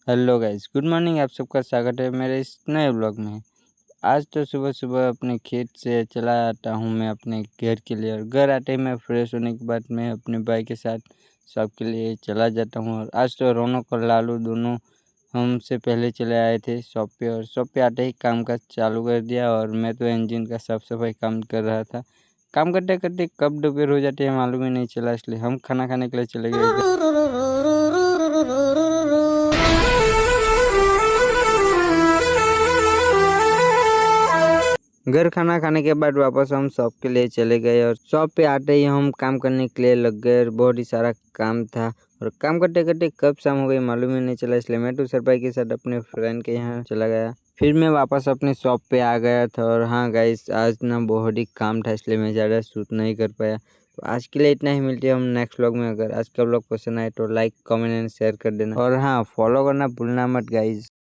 Hello guys, good morning. आप सबका स्वागत है मेरे इस नए ब्लॉग में। आज तो सुबह सुबह अपने खेत से चला आता हूँ मैं अपने घर के लिए, और घर आते ही मैं फ्रेश होने के बाद मैं अपने भाई के साथ शॉप के लिए चला जाता हूँ। और आज तो रौनक और लालू दोनों हमसे पहले चले आए थे शॉप पे, और शॉप पे आते ही काम का चालू कर दिया। और मैं तो इंजन का साफ सफाई काम कर रहा था। काम करते करते कब दोपहर हो जाती है मालूम ही नहीं चला, इसलिए हम खाना खाने के लिए चले गए। घर खाना खाने के बाद वापस हम शॉप के लिए चले गए, और शॉप पे आते ही हम काम करने के लिए लग गए। बहुत ही सारा काम था, और काम करते करते कब शाम हो गई मालूम ही नहीं चला, इसलिए मैं तो सर भाई के साथ अपने फ्रेंड के यहाँ चला गया। फिर मैं वापस अपने शॉप पे आ गया था। और हाँ गाइस, आज ना बहुत ही काम था, इसलिए मैं ज़्यादा शूट नहीं कर पाया। तो आज के लिए इतना ही, मिलते हैं हम नेक्स्ट व्लॉग में। अगर आज का व्लॉग पसंद आए तो लाइक कमेंट एंड शेयर कर देना, और हाँ फॉलो करना भूलना मत गाइस।